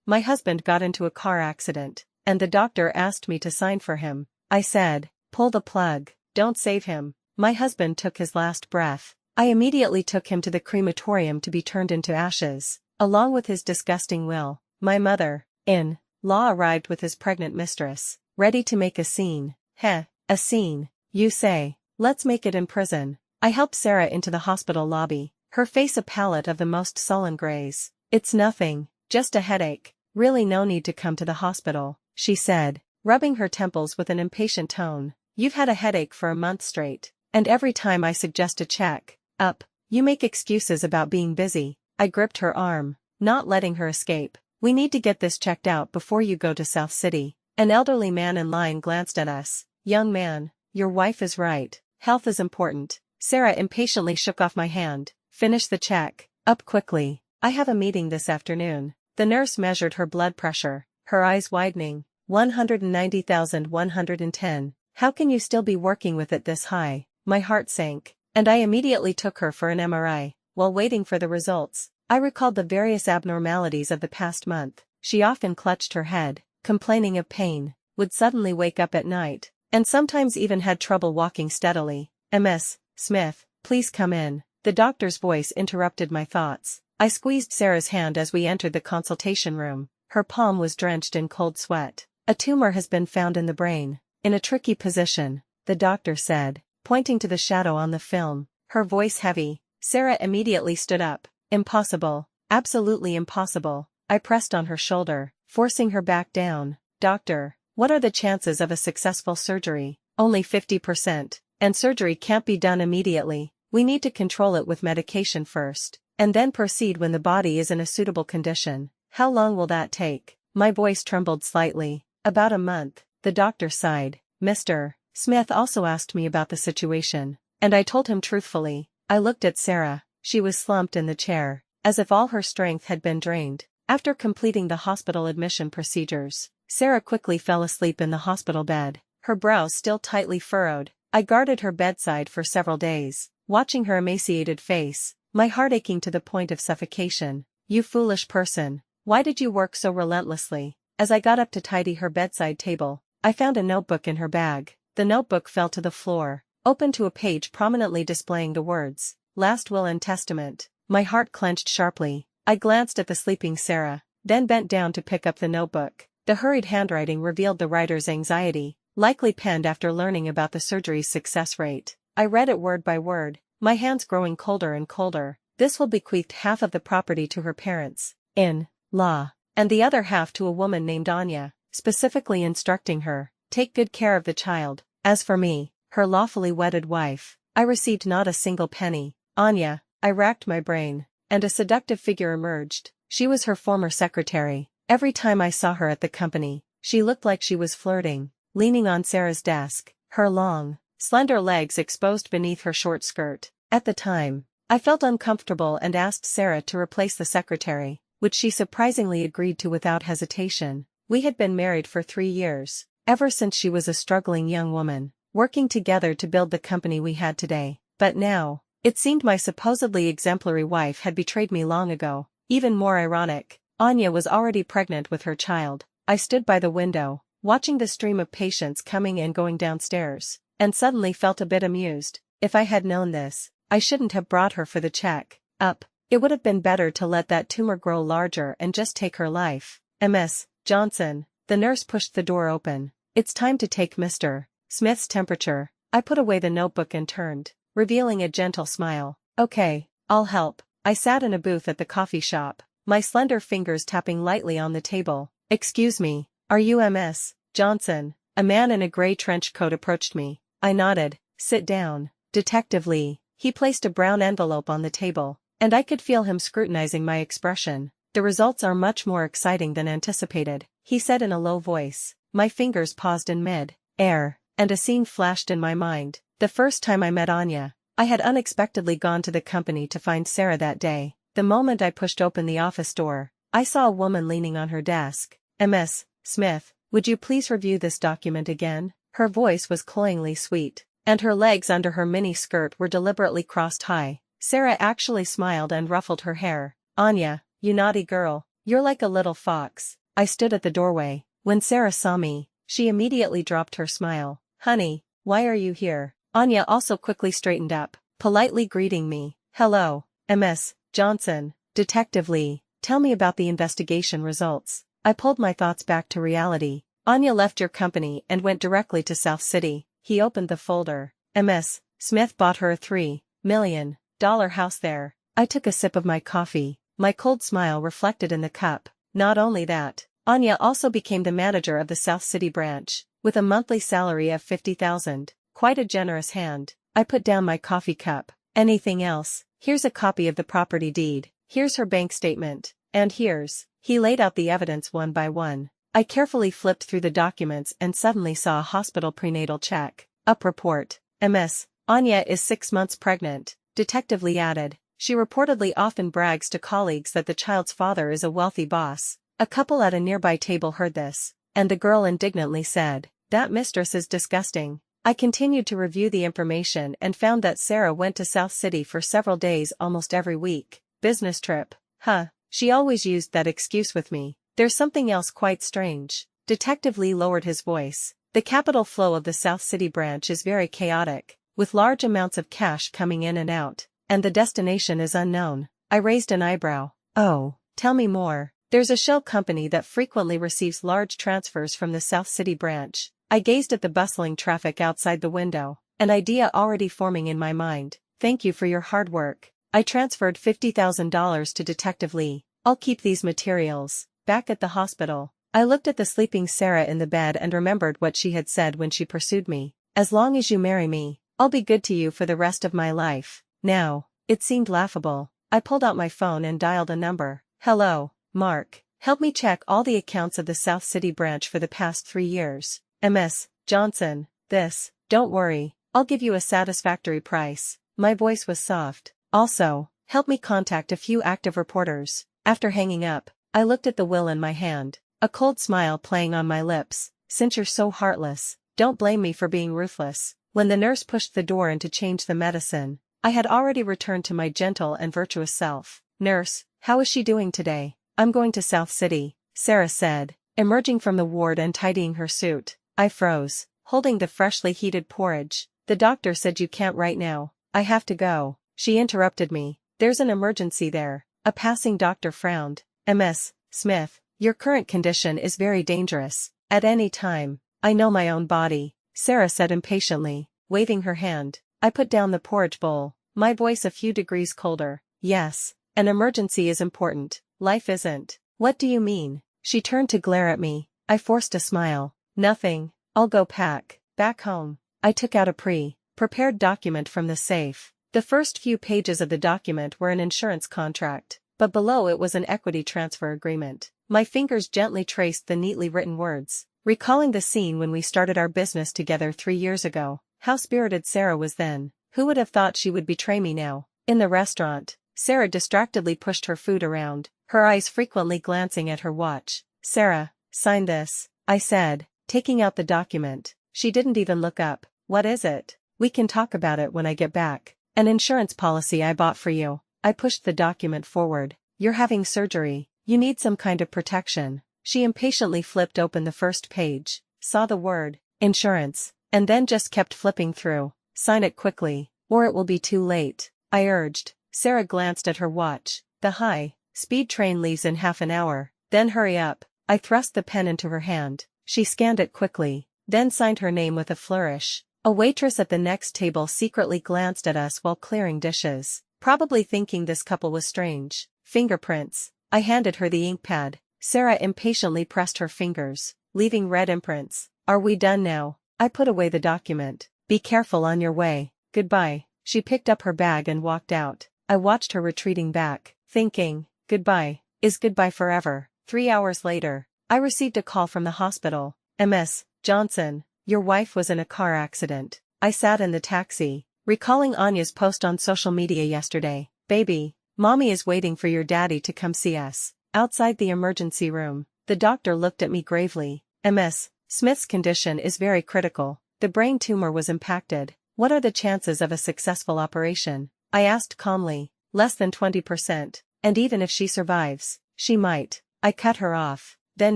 My husband got into a car accident, and the doctor asked me to sign for him. I said, pull the plug, don't save him. My husband took his last breath. I immediately took him to the crematorium to be turned into ashes, along with his disgusting will. My mother-in-law arrived with his pregnant mistress, ready to make a scene. Heh, a scene, you say? Let's make it in prison. I helped Sarah into the hospital lobby, her face a palette of the most sullen grays. It's nothing, just a headache. Really no need to come to the hospital, she said, rubbing her temples with an impatient tone. You've had a headache for a month straight, and every time I suggest a check-up, you make excuses about being busy. I gripped her arm, not letting her escape. We need to get this checked out before you go to South City. An elderly man in line glanced at us. Young man, your wife is right. Health is important. Sarah impatiently shook off my hand. Finish the check-up quickly. I have a meeting this afternoon. The nurse measured her blood pressure, her eyes widening. 190,110. How can you still be working with it this high? My heart sank, and I immediately took her for an MRI. While waiting for the results, I recalled the various abnormalities of the past month. She often clutched her head, complaining of pain, would suddenly wake up at night, and sometimes even had trouble walking steadily. Ms. Smith, please come in. The doctor's voice interrupted my thoughts. I squeezed Sarah's hand as we entered the consultation room. Her palm was drenched in cold sweat. A tumor has been found in the brain, in a tricky position, the doctor said, pointing to the shadow on the film, her voice heavy. Sarah immediately stood up. Impossible, absolutely impossible. I pressed on her shoulder, forcing her back down. Doctor, what are the chances of a successful surgery? Only 50%, and surgery can't be done immediately. We need to control it with medication first, and then proceed when the body is in a suitable condition. How long will that take? My voice trembled slightly. About a month, the doctor sighed. Mr. Smith also asked me about the situation, and I told him truthfully. I looked at Sarah. She was slumped in the chair, as if all her strength had been drained. After completing the hospital admission procedures, Sarah quickly fell asleep in the hospital bed, her brows still tightly furrowed. I guarded her bedside for several days, watching her emaciated face, my heart aching to the point of suffocation. You foolish person, why did you work so relentlessly? As I got up to tidy her bedside table, I found a notebook in her bag. The notebook fell to the floor, open to a page prominently displaying the words, Last Will and Testament. My heart clenched sharply. I glanced at the sleeping Sarah, then bent down to pick up the notebook. The hurried handwriting revealed the writer's anxiety, likely penned after learning about the surgery's success rate. I read it word by word, my hands growing colder and colder. This will bequeath half of the property to her parents-in-law, and the other half to a woman named Anya, specifically instructing her, take good care of the child. As for me, her lawfully wedded wife, I received not a single penny. Anya, I racked my brain, and a seductive figure emerged. She was her former secretary. Every time I saw her at the company, she looked like she was flirting, leaning on Sarah's desk, her long, slender legs exposed beneath her short skirt. At the time, I felt uncomfortable and asked Sarah to replace the secretary, which she surprisingly agreed to without hesitation. We had been married for 3 years, ever since she was a struggling young woman, working together to build the company we had today. But now, it seemed my supposedly exemplary wife had betrayed me long ago. Even more ironic, Anya was already pregnant with her child. I stood by the window, watching the stream of patients coming and going downstairs, and suddenly felt a bit amused. If I had known this, I shouldn't have brought her for the check-up. It would have been better to let that tumor grow larger and just take her life. Ms. Johnson, the nurse pushed the door open. It's time to take Mr. Smith's temperature. I put away the notebook and turned, revealing a gentle smile. Okay, I'll help. I sat in a booth at the coffee shop, my slender fingers tapping lightly on the table. Excuse me, are you Ms. Johnson? A man in a gray trench coat approached me. I nodded. Sit down. Detective Lee. He placed a brown envelope on the table, and I could feel him scrutinizing my expression. The results are much more exciting than anticipated, he said in a low voice. My fingers paused in mid-air, and a scene flashed in my mind. The first time I met Anya, I had unexpectedly gone to the company to find Sarah that day. The moment I pushed open the office door, I saw a woman leaning on her desk. Ms. Smith, would you please review this document again? Her voice was cloyingly sweet, and her legs under her mini skirt were deliberately crossed high. Sarah actually smiled and ruffled her hair. Anya, you naughty girl, You're like a little fox. I stood at the doorway. When Sarah saw me, she immediately dropped her smile. Honey, why are you here? Anya also quickly straightened up, politely greeting me. Hello, Ms. Johnson. Detective Lee, tell me about the investigation results. I pulled my thoughts back to reality. Anya left your company and went directly to South City. He opened the folder. Ms. Smith bought her a $3 million house there. I took a sip of my coffee, my cold smile reflected in the cup. Not only that, Anya also became the manager of the South City branch, with a monthly salary of $50,000. Quite a generous hand. I put down my coffee cup. Anything else? Here's a copy of the property deed. Here's her bank statement. And here's. He laid out the evidence one by one. I carefully flipped through the documents and suddenly saw a hospital prenatal check. Up report. Ms. Anya is 6 months pregnant. Detective Lee added. She reportedly often brags to colleagues that the child's father is a wealthy boss. A couple at a nearby table heard this, and the girl indignantly said, "That mistress is disgusting." I continued to review the information and found that Sarah went to South City for several days almost every week. Business trip. Huh. She always used that excuse with me. There's something else quite strange. Detective Lee lowered his voice. The capital flow of the South City branch is very chaotic, with large amounts of cash coming in and out, and the destination is unknown. I raised an eyebrow. Oh, tell me more. There's a shell company that frequently receives large transfers from the South City branch. I gazed at the bustling traffic outside the window, an idea already forming in my mind. Thank you for your hard work. I transferred $50,000 to Detective Lee. I'll keep these materials. Back at the hospital, I looked at the sleeping Sarah in the bed and remembered what she had said when she pursued me. As long as you marry me, I'll be good to you for the rest of my life. Now, it seemed laughable. I pulled out my phone and dialed a number. Hello, Mark. Help me check all the accounts of the South City branch for the past 3 years. Ms. Johnson, this. Don't worry, I'll give you a satisfactory price. My voice was soft. Also, help me contact a few active reporters. After hanging up, I looked at the will in my hand, a cold smile playing on my lips. Since you're so heartless, don't blame me for being ruthless. When the nurse pushed the door in to change the medicine, I had already returned to my gentle and virtuous self. Nurse, how is she doing today? I'm going to South City, Sarah said, emerging from the ward and tidying her suit. I froze, holding the freshly heated porridge. The doctor said you can't right now. I have to go. She interrupted me. There's an emergency there. A passing doctor frowned. Ms. Smith, your current condition is very dangerous. At any time. I know my own body, Sarah said impatiently, waving her hand. I put down the porridge bowl, my voice a few degrees colder. Yes, an emergency is important. Life isn't. What do you mean? She turned to glare at me. I forced a smile. Nothing. I'll go back home. I took out a prepared document from the safe. The first few pages of the document were an insurance contract, but below it was an equity transfer agreement. My fingers gently traced the neatly written words, recalling the scene when we started our business together 3 years ago. How spirited Sarah was then. Who would have thought she would betray me now? In the restaurant, Sarah distractedly pushed her food around, her eyes frequently glancing at her watch. Sarah, sign this, I said, taking out the document. She didn't even look up. What is it? We can talk about it when I get back. An insurance policy I bought for you. I pushed the document forward. You're having surgery. You need some kind of protection. She impatiently flipped open the first page, saw the word, insurance, and then just kept flipping through. Sign it quickly, or it will be too late, I urged. Sarah glanced at her watch. The high-speed train leaves in half an hour. Then hurry up. I thrust the pen into her hand. She scanned it quickly, then signed her name with a flourish. A waitress at the next table secretly glanced at us while clearing dishes, probably thinking this couple was strange. Fingerprints. I handed her the ink pad. Sarah impatiently pressed her fingers, leaving red imprints. Are we done now? I put away the document. Be careful on your way. Goodbye. She picked up her bag and walked out. I watched her retreating back, thinking, goodbye, is goodbye forever. 3 hours later, I received a call from the hospital. Ms. Johnson, your wife was in a car accident. I sat in the taxi, recalling Anya's post on social media yesterday. Baby, mommy is waiting for your daddy to come see us. Outside the emergency room, the doctor looked at me gravely. Ms. Smith's condition is very critical. The brain tumor was impacted. What are the chances of a successful operation? I asked calmly. Less than 20%. And even if she survives, she might. I cut her off. Then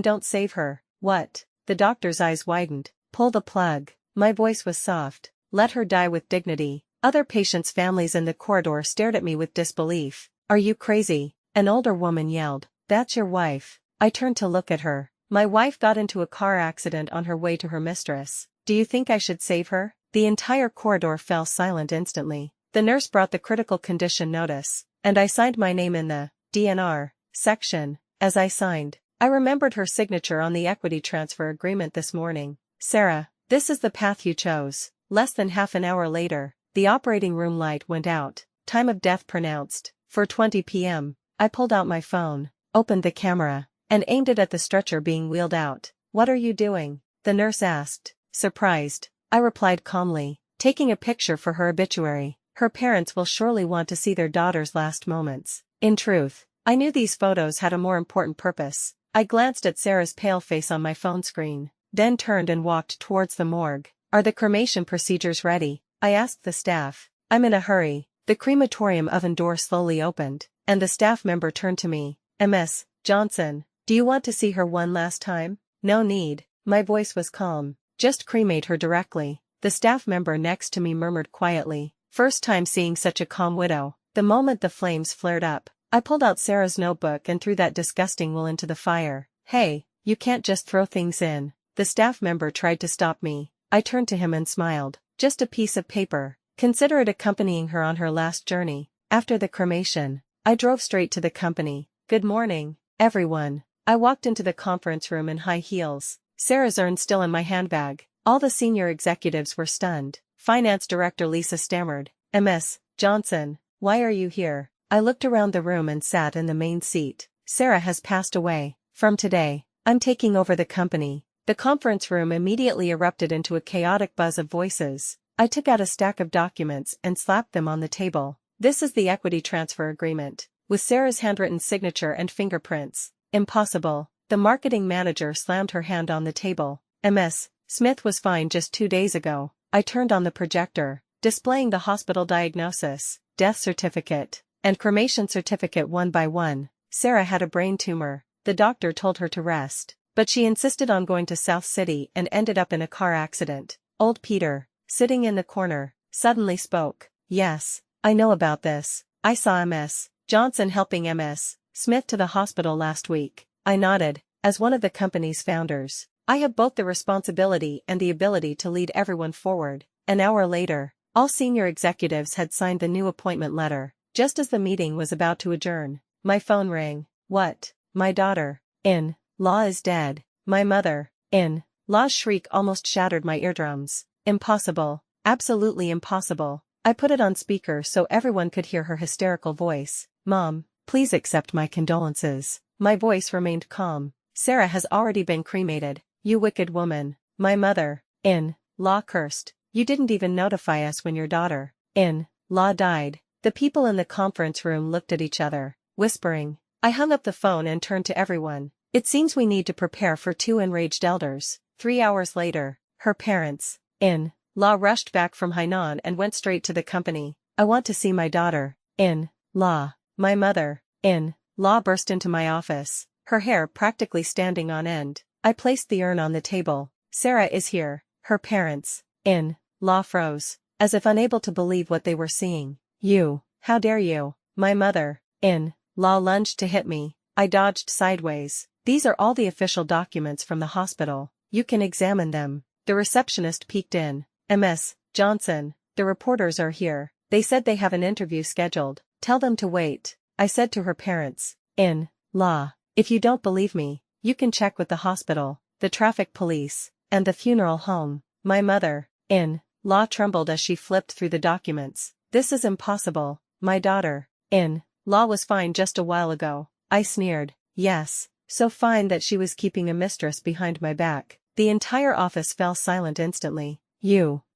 don't save her. What? The doctor's eyes widened. Pull the plug. My voice was soft. Let her die with dignity. Other patients' families in the corridor stared at me with disbelief. Are you crazy? An older woman yelled. That's your wife. I turned to look at her. My wife got into a car accident on her way to her mistress. Do you think I should save her? The entire corridor fell silent instantly. The nurse brought the critical condition notice, and I signed my name in the DNR section. As I signed, I remembered her signature on the equity transfer agreement this morning. Sarah, this is the path you chose. Less than half an hour later, the operating room light went out. Time of death pronounced. 4:20 p.m. I pulled out my phone, opened the camera, and aimed it at the stretcher being wheeled out. What are you doing? The nurse asked. Surprised. I replied calmly. Taking a picture for her obituary. Her parents will surely want to see their daughter's last moments. In truth, I knew these photos had a more important purpose. I glanced at Sarah's pale face on my phone screen, then turned and walked towards the morgue. Are the cremation procedures ready? I asked the staff. I'm in a hurry. The crematorium oven door slowly opened, and the staff member turned to me. Ms. Johnson, do you want to see her one last time? No need. My voice was calm. Just cremate her directly. The staff member next to me murmured quietly. First time seeing such a calm widow. The moment the flames flared up, I pulled out Sarah's notebook and threw that disgusting will into the fire. Hey, you can't just throw things in. The staff member tried to stop me. I turned to him and smiled. Just a piece of paper. Consider it accompanying her on her last journey. After the cremation, I drove straight to the company. Good morning, everyone. I walked into the conference room in high heels. Sarah's urn still in my handbag. All the senior executives were stunned. Finance Director Lisa stammered. Ms. Johnson, why are you here? I looked around the room and sat in the main seat. Sarah has passed away. From today, I'm taking over the company. The conference room immediately erupted into a chaotic buzz of voices. I took out a stack of documents and slapped them on the table. This is the equity transfer agreement, with Sarah's handwritten signature and fingerprints. Impossible. The marketing manager slammed her hand on the table. Ms. Smith was fine just 2 days ago. I turned on the projector, displaying the hospital diagnosis, death certificate, and cremation certificate one by one. Sarah had a brain tumor. The doctor told her to rest, but she insisted on going to South City and ended up in a car accident. Old Peter, sitting in the corner, suddenly spoke. Yes, I know about this. I saw Ms. Johnson helping Ms. Smith to the hospital last week. I nodded. As one of the company's founders, I have both the responsibility and the ability to lead everyone forward. An hour later, all senior executives had signed the new appointment letter. Just as the meeting was about to adjourn, my phone rang. What? My daughter-in-law is dead. My mother-in-law's shriek almost shattered my eardrums. Impossible. Absolutely impossible. I put it on speaker so everyone could hear her hysterical voice. Mom, please accept my condolences. My voice remained calm. Sarah has already been cremated. You wicked woman. My mother-in-law cursed. You didn't even notify us when your daughter-in-law died. The people in the conference room looked at each other, whispering. I hung up the phone and turned to everyone. It seems we need to prepare for 2 enraged elders. 3 hours later, her parents-in-law rushed back from Hainan and went straight to the company. I want to see my daughter-in-law. My mother-in-law burst into my office, her hair practically standing on end. I placed the urn on the table. Sarah is here. Her parents-in-law froze, as if unable to believe what they were seeing. You, how dare you? My mother-in-law lunged to hit me. I dodged sideways. These are all the official documents from the hospital. You can examine them. The receptionist peeked in. Ms. Johnson, the reporters are here. They said they have an interview scheduled. Tell them to wait. I said to her parents-in-law. If you don't believe me, you can check with the hospital, the traffic police, and the funeral home. My mother-in-law trembled as she flipped through the documents. This is impossible. My daughter-in-law was fine just a while ago. I sneered. Yes, so fine that she was keeping a mistress behind my back. The entire office fell silent instantly.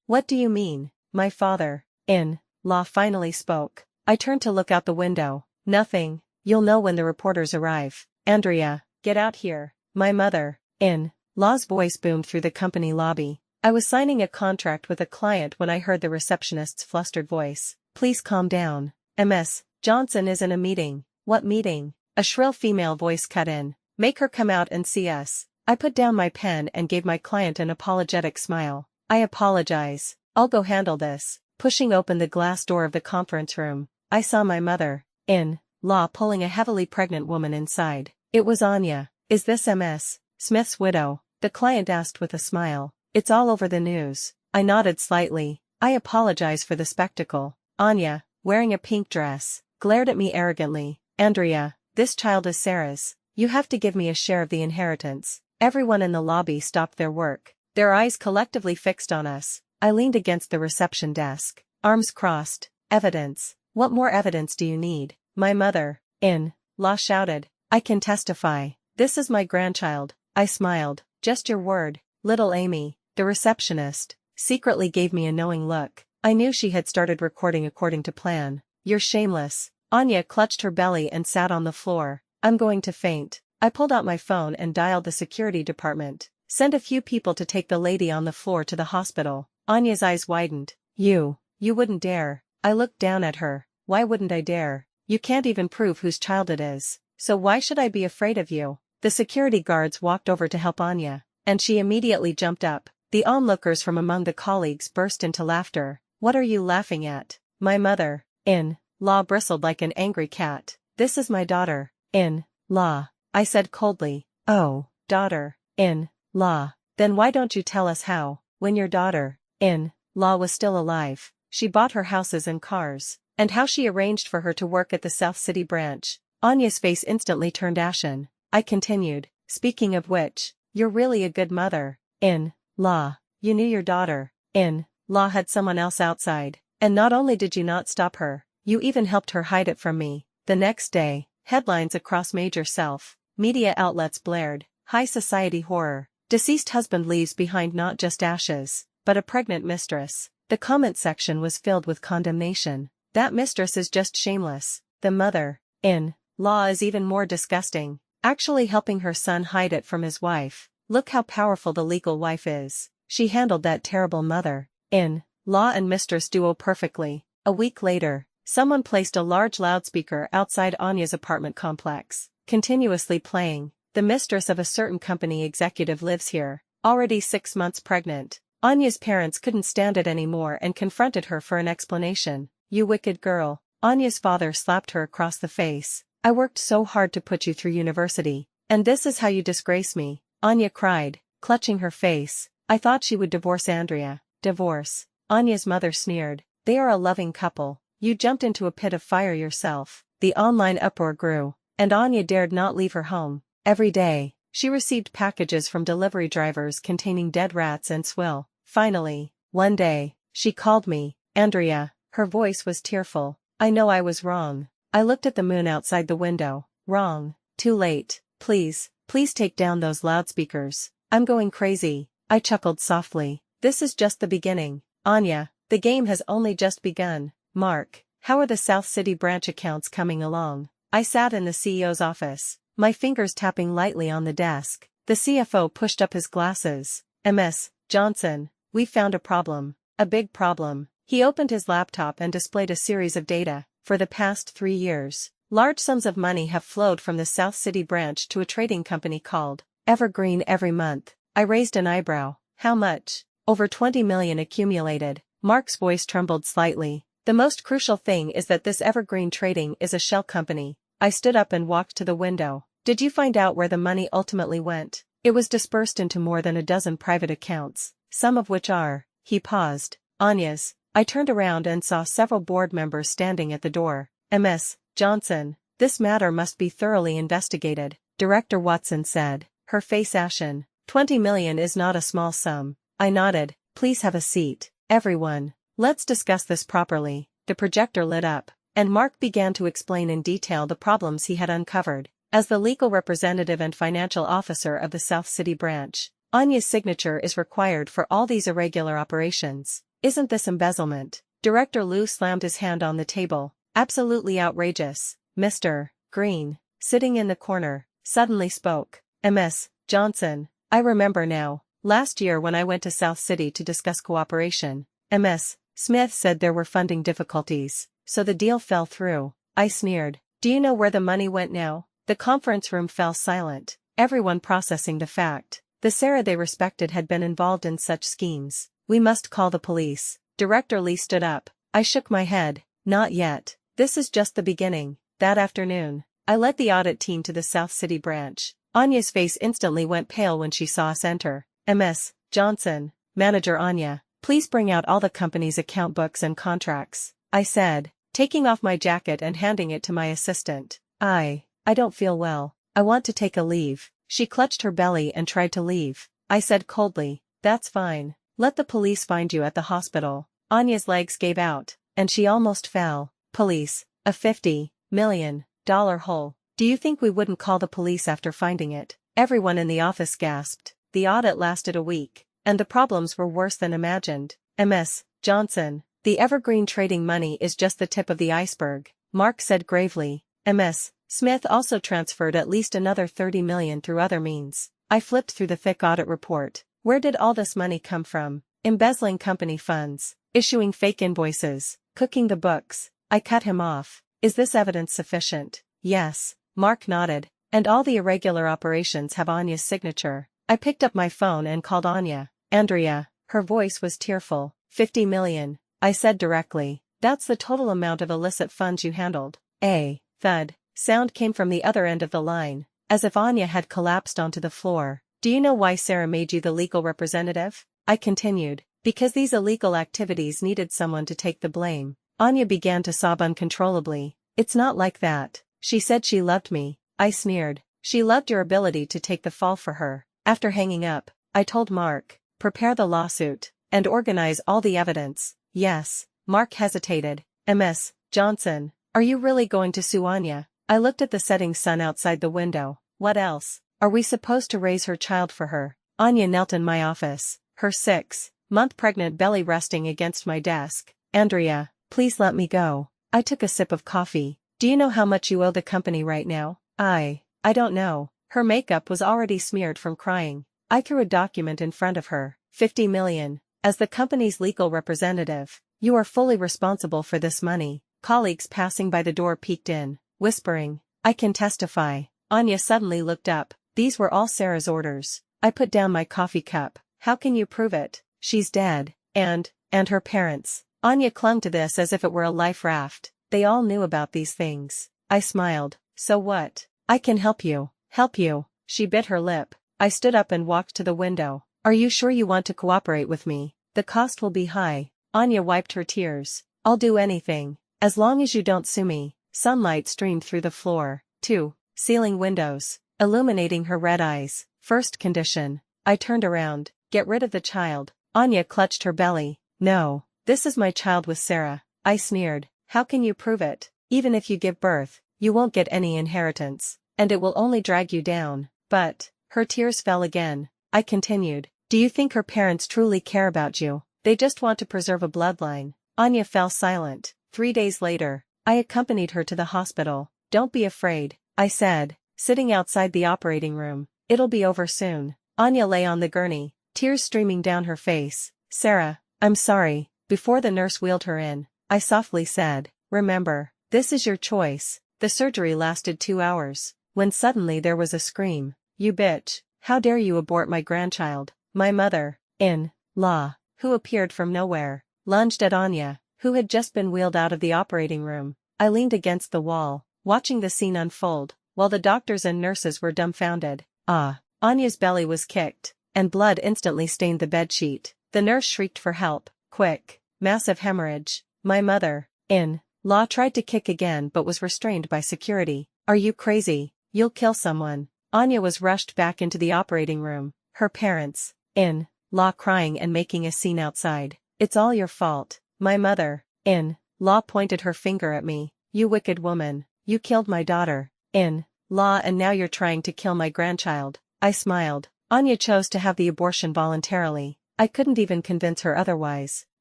What do you mean? My father-in-law finally spoke. I turned to look out the window. Nothing. You'll know when the reporters arrive. Andrea, get out here. My mother-in-law's voice boomed through the company lobby. I was signing a contract with a client when I heard the receptionist's flustered voice. Please calm down. Ms. Johnson is in a meeting. What meeting? A shrill female voice cut in. Make her come out and see us. I put down my pen and gave my client an apologetic smile. I apologize. I'll go handle this. Pushing open the glass door of the conference room, I saw my mother-in-law pulling a heavily pregnant woman inside. It was Anya. Is this Ms. Smith's widow? The client asked with a smile. It's all over the news. I nodded slightly. I apologize for the spectacle. Anya, wearing a pink dress, glared at me arrogantly. Andrea, this child is Sarah's. You have to give me a share of the inheritance. Everyone in the lobby stopped their work, their eyes collectively fixed on us. I leaned against the reception desk, arms crossed. Evidence. What more evidence do you need? My mother-in-law shouted. I can testify. This is my grandchild. I smiled. Just your word. Little Amy, the receptionist, secretly gave me a knowing look. I knew she had started recording according to plan. You're shameless. Anya clutched her belly and sat on the floor. I'm going to faint. I pulled out my phone and dialed the security department. Send a few people to take the lady on the floor to the hospital. Anya's eyes widened. You wouldn't dare. I looked down at her. Why wouldn't I dare? You can't even prove whose child it is. So why should I be afraid of you? The security guards walked over to help Anya, and she immediately jumped up. The onlookers from among the colleagues burst into laughter. What are you laughing at? My mother-in-law bristled like an angry cat. This is my daughter-in-law, I said coldly. Oh, daughter-in-law. Then why don't you tell us how, when your daughter-in-law was still alive, she bought her houses and cars, and how she arranged for her to work at the South City branch? Anya's face instantly turned ashen. I continued, speaking of which, you're really a good mother-in-law. You knew your daughter-in-law had someone else outside, and not only did you not stop her, you even helped her hide it from me. The next day, headlines across major self-media outlets blared, high society horror. Deceased husband leaves behind not just ashes, but a pregnant mistress. The comment section was filled with condemnation. That mistress is just shameless. The mother-in-law is even more disgusting, actually helping her son hide it from his wife. Look how powerful the legal wife is. She handled that terrible mother-in-law and mistress duo perfectly. A week later, someone placed a large loudspeaker outside Anya's apartment complex, continuously playing. The mistress of a certain company executive lives here, already 6 months pregnant. Anya's parents couldn't stand it anymore and confronted her for an explanation. You wicked girl. Anya's father slapped her across the face. I worked so hard to put you through university, and this is how you disgrace me. Anya cried, clutching her face. I thought she would divorce Andrea. Divorce? Anya's mother sneered. They are a loving couple. You jumped into a pit of fire yourself. The online uproar grew, and Anya dared not leave her home. Every day, she received packages from delivery drivers containing dead rats and swill. Finally, one day, she called me. Andrea. Her voice was tearful. I know I was wrong. I looked at the moon outside the window. Wrong. Too late. Please take down those loudspeakers. I'm going crazy. I chuckled softly. This is just the beginning. Anya, the game has only just begun. Mark, how are the South City branch accounts coming along? I sat in the CEO's office, my fingers tapping lightly on the desk. The CFO pushed up his glasses. Ms. Johnson, we found a problem. A big problem. He opened his laptop and displayed a series of data. For the past 3 years, large sums of money have flowed from the South City branch to a trading company called Evergreen every month. I raised an eyebrow. How much? Over 20 million accumulated. Mark's voice trembled slightly. The most crucial thing is that this Evergreen Trading is a shell company. I stood up and walked to the window. Did you find out where the money ultimately went? It was dispersed into more than a dozen private accounts, some of which are, he paused, Anya's. I turned around and saw several board members standing at the door. Ms. Johnson, this matter must be thoroughly investigated, Director Watson said, her face ashen. 20 million is not a small sum. I nodded. Please have a seat, everyone. Let's discuss this properly. The projector lit up, and Mark began to explain in detail the problems he had uncovered. As the legal representative and financial officer of the South City branch, Anya's signature is required for all these irregular operations. Isn't this embezzlement? Director Liu slammed his hand on the table. Absolutely outrageous. Mr. Green, sitting in the corner, suddenly spoke. Ms. Johnson, I remember now. Last year when I went to South City to discuss cooperation, Ms. Smith said there were funding difficulties, so the deal fell through. I sneered. Do you know where the money went now? The conference room fell silent. everyone processing the fact. The Sarah they respected had been involved in such schemes. We must call the police. Director Lee stood up. I shook my head. Not yet. This is just the beginning. That afternoon, I led the audit team to the South City branch. Anya's face instantly went pale when she saw us enter. Ms. Johnson, Manager Anya, please bring out all the company's account books and contracts, I said, taking off my jacket and handing it to my assistant. I don't feel well. I want to take a leave. She clutched her belly and tried to leave. I said coldly, that's fine. Let the police find you at the hospital. Anya's legs gave out, and she almost fell. Police, a $50 million hole. Do you think we wouldn't call the police after finding it? Everyone in the office gasped. The audit lasted a week, and the problems were worse than imagined. Ms. Johnson, the evergreen trading money is just the tip of the iceberg, Mark said gravely. Ms. Smith also transferred at least another $30 million through other means. I flipped through the thick audit report. Where did all this money come from? Embezzling company funds, issuing fake invoices, cooking the books. I cut him off. Is this evidence sufficient? Yes, Mark nodded. And all the irregular operations have Anya's signature. I picked up my phone and called Anya. Andrea, her voice was tearful. 50 million, I said directly. That's the total amount of illicit funds you handled. A thud sound came from the other end of the line, as if Anya had collapsed onto the floor. Do you know why Sarah made you the legal representative? I continued. Because these illegal activities needed someone to take the blame. Anya began to sob uncontrollably. It's not like that. She said she loved me. I sneered. She loved your ability to take the fall for her. After hanging up, I told Mark, prepare the lawsuit, and organize all the evidence. Yes. Mark hesitated. Ms. Johnson, are you really going to sue Anya? I looked at the setting sun outside the window. What else? Are we supposed to raise her child for her? Anya knelt in my office, her 6-month pregnant belly resting against my desk. Andrea, please let me go. I took a sip of coffee. Do you know how much you owe the company right now? I don't know. Her makeup was already smeared from crying. I threw a document in front of her. 50 million. As the company's legal representative, you are fully responsible for this money. Colleagues passing by the door peeked in, whispering, I can testify. Anya suddenly looked up. These were all Sarah's orders. I put down my coffee cup. How can you prove it? She's dead. And her parents. Anya clung to this as if it were a life raft. They all knew about these things. I smiled. So what? I can help you. Help you. She bit her lip. I stood up and walked to the window. Are you sure you want to cooperate with me? The cost will be high. Anya wiped her tears. I'll do anything. As long as you don't sue me. Sunlight streamed through the floor. 2 ceiling windows, illuminating her red eyes. First condition. I turned around. Get rid of the child. Anya clutched her belly. No. This is my child with Sarah. I sneered. How can you prove it? Even if you give birth, you won't get any inheritance, and it will only drag you down. But, her tears fell again. I continued. Do you think her parents truly care about you? They just want to preserve a bloodline. Anya fell silent. 3 days later, I accompanied her to the hospital. Don't be afraid, I said, sitting outside the operating room. It'll be over soon. Anya lay on the gurney, tears streaming down her face. Sarah, I'm sorry. Before the nurse wheeled her in, I softly said, remember, this is your choice. The surgery lasted 2 hours, when suddenly there was a scream. You bitch, how dare you abort my grandchild? My mother-in-law, who appeared from nowhere, lunged at Anya, who had just been wheeled out of the operating room. I leaned against the wall, watching the scene unfold, while the doctors and nurses were dumbfounded. Anya's belly was kicked, and blood instantly stained the bedsheet. The nurse shrieked for help. Quick, massive hemorrhage. My mother-in-law tried to kick again but was restrained by security. Are you crazy? You'll kill someone. Anya was rushed back into the operating room, her parents-in-law crying and making a scene outside. It's all your fault. My mother-in-law pointed her finger at me. You wicked woman. You killed my daughter-in-law and now you're trying to kill my grandchild. I smiled. Anya chose to have the abortion voluntarily. I couldn't even convince her otherwise.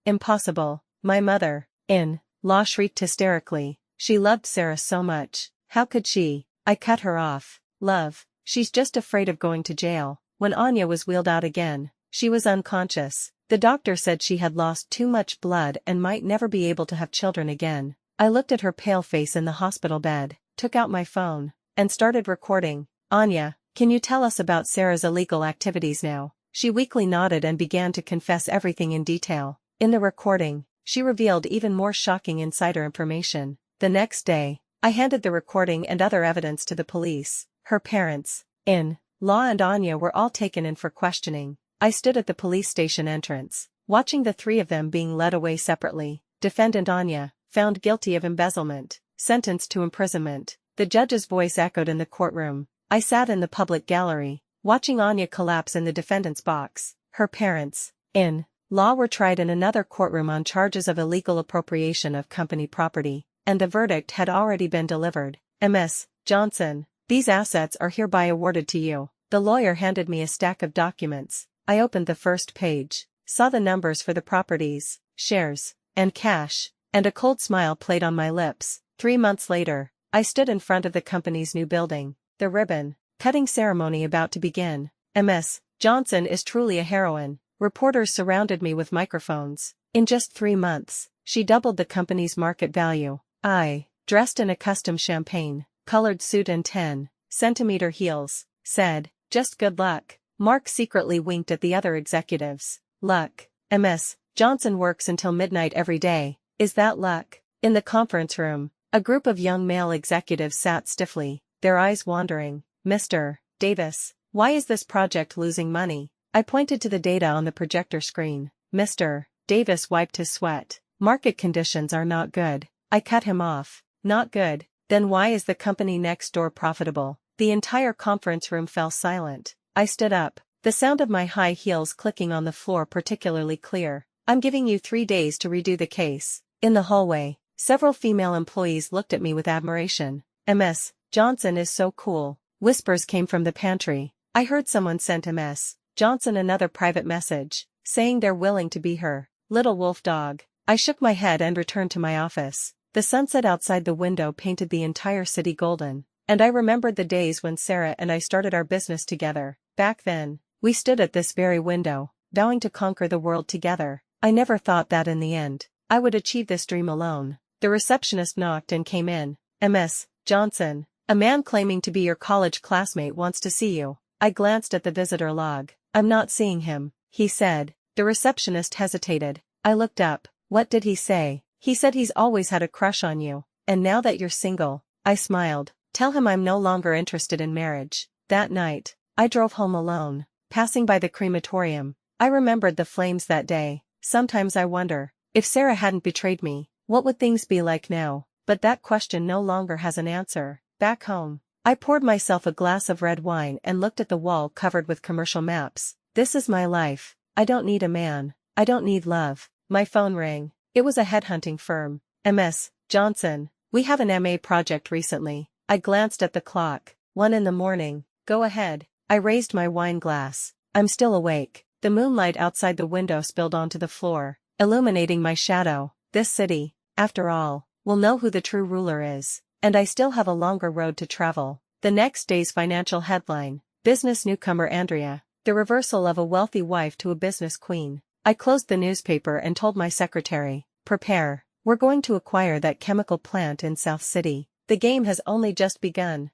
Impossible. My mother-in-law shrieked hysterically. She loved Sarah so much. How could she? I cut her off. Love. She's just afraid of going to jail. When Anya was wheeled out again, she was unconscious. The doctor said she had lost too much blood and might never be able to have children again. I looked at her pale face in the hospital bed, took out my phone, and started recording. Anya, Can you tell us about Sarah's illegal activities now? She weakly nodded and began to confess everything in detail. In the recording, she revealed even more shocking insider information. The next day, I handed the recording and other evidence to the police. Her parents, in-law and Anya were all taken in for questioning. I stood at the police station entrance, watching the three of them being led away separately. Defendant Anya, found guilty of embezzlement, sentenced to imprisonment. The judge's voice echoed in the courtroom. I sat in the public gallery, watching Anya collapse in the defendant's box. Her parents, in-law were tried in another courtroom on charges of illegal appropriation of company property, and the verdict had already been delivered. Ms. Johnson, these assets are hereby awarded to you. The lawyer handed me a stack of documents. I opened the first page, saw the numbers for the properties, shares, and cash, and a cold smile played on my lips. 3 months later, I stood in front of the company's new building, the ribbon-cutting ceremony about to begin. Ms. Johnson is truly a heroine. Reporters surrounded me with microphones. In just 3 months, she doubled the company's market value. I, dressed in a custom champagne-colored suit and 10-centimeter heels, said, "Just good luck." Mark secretly winked at the other executives. Luck. Ms. Johnson works until midnight every day. Is that luck? In the conference room, a group of young male executives sat stiffly, their eyes wandering. Mr. Davis, why is this project losing money? I pointed to the data on the projector screen. Mr. Davis wiped his sweat. Market conditions are not good. I cut him off. Not good. Then why is the company next door profitable? The entire conference room fell silent. I stood up, the sound of my high heels clicking on the floor particularly clear. I'm giving you 3 days to redo the case. In the hallway, several female employees looked at me with admiration. Ms. Johnson is so cool. Whispers came from the pantry. I heard someone sent Ms. Johnson another private message, saying they're willing to be her little wolf dog. I shook my head and returned to my office. The sunset outside the window painted the entire city golden, and I remembered the days when Sarah and I started our business together. Back then, we stood at this very window, vowing to conquer the world together. I never thought that in the end, I would achieve this dream alone. The receptionist knocked and came in. Ms. Johnson, a man claiming to be your college classmate wants to see you. I glanced at the visitor log. I'm not seeing him, he said. The receptionist hesitated. I looked up. What did he say? He said he's always had a crush on you, and now that you're single. I smiled. Tell him I'm no longer interested in marriage. That night, I drove home alone, passing by the crematorium. I remembered the flames that day. Sometimes I wonder, if Sarah hadn't betrayed me, what would things be like now? But that question no longer has an answer. Back home, I poured myself a glass of red wine and looked at the wall covered with commercial maps. This is my life. I don't need a man. I don't need love. My phone rang. It was a headhunting firm. Ms. Johnson, we have an MA project recently. I glanced at the clock. 1 in the morning. Go ahead. I raised my wine glass. I'm still awake. The moonlight outside the window spilled onto the floor, illuminating my shadow. This city, after all, will know who the true ruler is, and I still have a longer road to travel. The next day's financial headline: business newcomer Andrea, the reversal of a wealthy wife to a business queen. I closed the newspaper and told my secretary, prepare, we're going to acquire that chemical plant in South City. The game has only just begun.